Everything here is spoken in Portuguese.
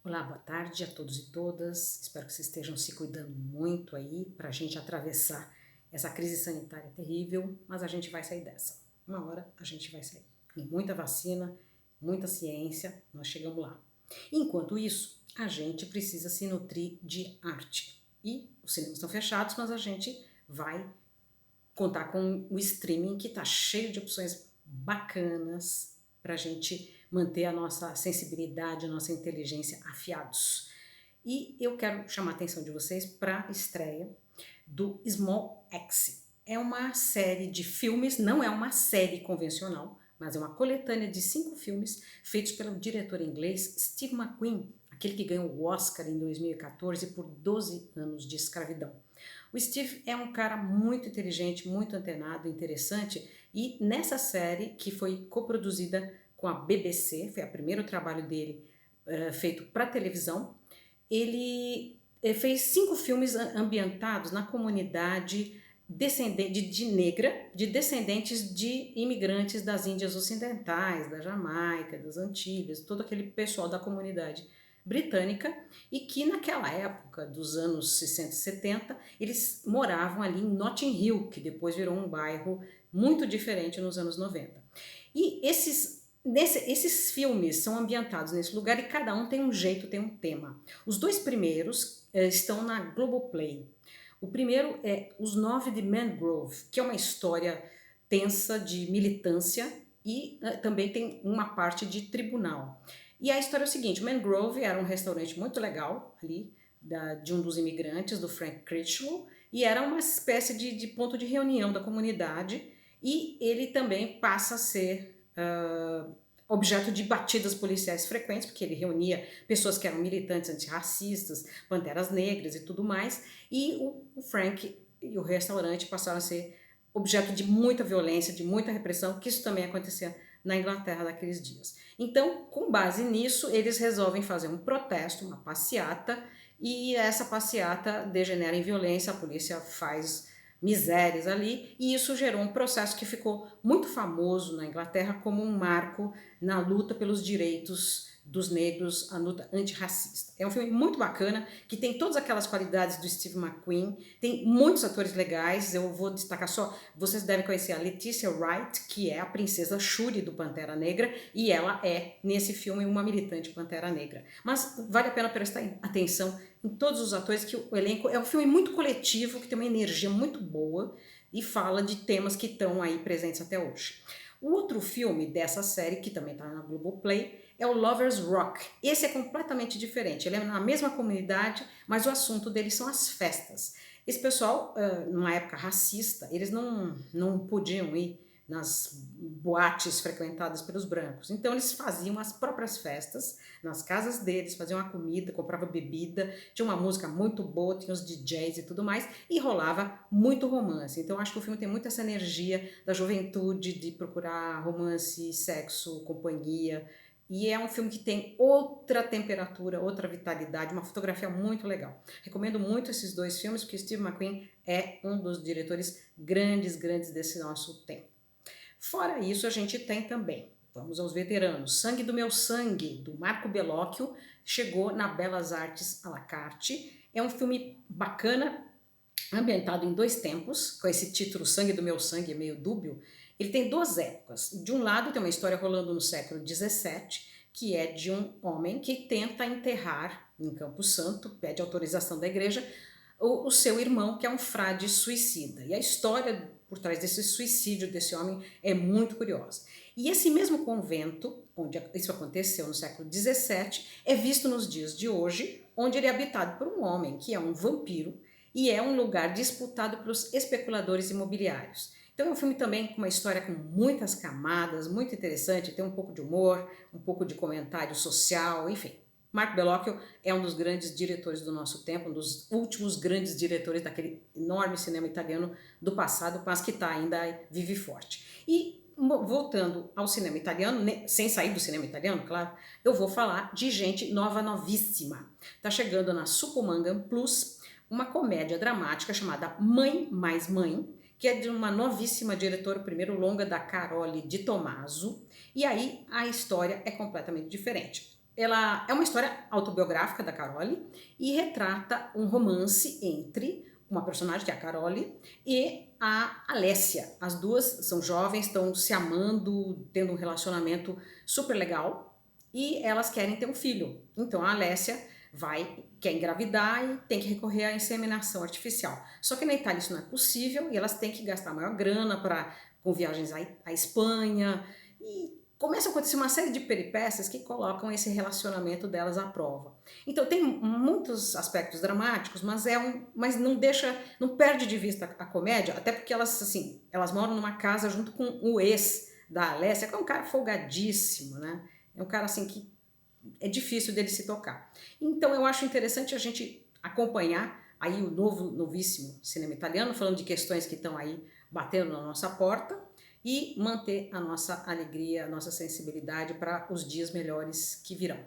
Olá, boa tarde a todos e todas. Espero que vocês estejam se cuidando muito aí para a gente atravessar essa crise sanitária terrível, mas a gente vai sair dessa. Uma hora a gente vai sair. Com muita vacina, muita ciência, nós chegamos lá. Enquanto isso, a gente precisa se nutrir de arte. E os cinemas estão fechados, mas a gente vai contar com o streaming que está cheio de opções bacanas para a gente manter a nossa sensibilidade, a nossa inteligência afiados. E eu quero chamar a atenção de vocês para a estreia do Small Axe. É uma série de filmes, não é uma série convencional, mas é uma coletânea de 5 filmes feitos pelo diretor inglês Steve McQueen, aquele que ganhou o Oscar em 2014 por 12 anos de escravidão. O Steve é um cara muito inteligente, muito antenado, interessante, e nessa série, que foi coproduzida com a BBC, foi o primeiro trabalho dele feito para televisão, ele fez 5 filmes ambientados na comunidade de negra, de descendentes de imigrantes das Índias Ocidentais, da Jamaica, das Antilhas, todo aquele pessoal da comunidade britânica, e que naquela época, dos anos 60 e 70, eles moravam ali em Notting Hill, que depois virou um bairro muito diferente nos anos 90. E esses filmes são ambientados nesse lugar e cada um tem um jeito, tem um tema. Os 2 primeiros estão na Globoplay. O primeiro é Os 9 de Mangrove, que é uma história tensa de militância e também tem uma parte de tribunal. E a história é o seguinte: o Mangrove era um restaurante muito legal ali, de um dos imigrantes, do Frank Critchlow, e era uma espécie de ponto de reunião da comunidade, e ele também passa a ser objeto de batidas policiais frequentes, porque ele reunia pessoas que eram militantes antirracistas, panteras negras e tudo mais, e o Frank e o restaurante passaram a ser objeto de muita violência, de muita repressão, que isso também acontecia na Inglaterra daqueles dias. Então, com base nisso, eles resolvem fazer um protesto, uma passeata, e essa passeata degenera em violência, a polícia faz misérias ali, e isso gerou um processo que ficou muito famoso na Inglaterra como um marco na luta pelos direitos dos negros, a luta antirracista. É um filme muito bacana, que tem todas aquelas qualidades do Steve McQueen, tem muitos atores legais, eu vou destacar só, vocês devem conhecer a Letitia Wright, que é a princesa Shuri do Pantera Negra, e ela é, nesse filme, uma militante Pantera Negra. Mas vale a pena prestar atenção em todos os atores, que o elenco é um filme muito coletivo, que tem uma energia muito boa e fala de temas que estão aí presentes até hoje. O outro filme dessa série, que também está na Globoplay, é o Lovers Rock. Esse é completamente diferente, ele é na mesma comunidade, mas o assunto dele são as festas. Esse pessoal, numa época racista, eles não podiam ir nas boates frequentadas pelos brancos. Então eles faziam as próprias festas nas casas deles, faziam a comida, compravam bebida, tinha uma música muito boa, tinha os DJs e tudo mais, e rolava muito romance. Então acho que o filme tem muito essa energia da juventude, de procurar romance, sexo, companhia, e é um filme que tem outra temperatura, outra vitalidade, uma fotografia muito legal. Recomendo muito esses 2 filmes, porque Steve McQueen é um dos diretores grandes desse nosso tempo. Fora isso, a gente tem também, vamos aos veteranos, Sangue do Meu Sangue, do Marco Bellocchio, chegou na Belas Artes à la carte. É um filme bacana, ambientado em 2 tempos, com esse título Sangue do Meu Sangue, é meio dúbio. Ele tem 2 épocas. De um lado tem uma história rolando no século XVII, que é de um homem que tenta enterrar em Campo Santo, pede autorização da igreja, o seu irmão, que é um frade suicida. E a história por trás desse suicídio desse homem é muito curiosa. E esse mesmo convento, onde isso aconteceu no século XVII, é visto nos dias de hoje, onde ele é habitado por um homem que é um vampiro e é um lugar disputado pelos especuladores imobiliários. Então é um filme também com uma história com muitas camadas, muito interessante, tem um pouco de humor, um pouco de comentário social, enfim. Marco Bellocchio é um dos grandes diretores do nosso tempo, um dos últimos grandes diretores daquele enorme cinema italiano do passado, mas que está ainda vive forte. E voltando ao cinema italiano, sem sair do cinema italiano, claro, eu vou falar de gente nova, novíssima. Está chegando na Sucumanga Plus uma comédia dramática chamada Mãe Mais Mãe, que é de uma novíssima diretora, o primeiro longa da Carole Di Tommaso, e aí a história é completamente diferente. ela é uma história autobiográfica da Carole e retrata um romance entre uma personagem, que é a Carole, e a Alessia. As duas são jovens, estão se amando, tendo um relacionamento super legal e elas querem ter um filho. Então a Alessia quer engravidar e tem que recorrer à inseminação artificial. Só que na Itália isso não é possível e elas têm que gastar maior grana com viagens à Espanha e começa a acontecer uma série de peripécias que colocam esse relacionamento delas à prova. Então tem muitos aspectos dramáticos, mas não perde de vista a comédia, até porque elas moram numa casa junto com o ex da Alessia, que é um cara folgadíssimo, né? É um cara assim que é difícil dele se tocar. Então eu acho interessante a gente acompanhar aí o novíssimo cinema italiano, falando de questões que estão aí batendo na nossa porta, e manter a nossa alegria, a nossa sensibilidade para os dias melhores que virão.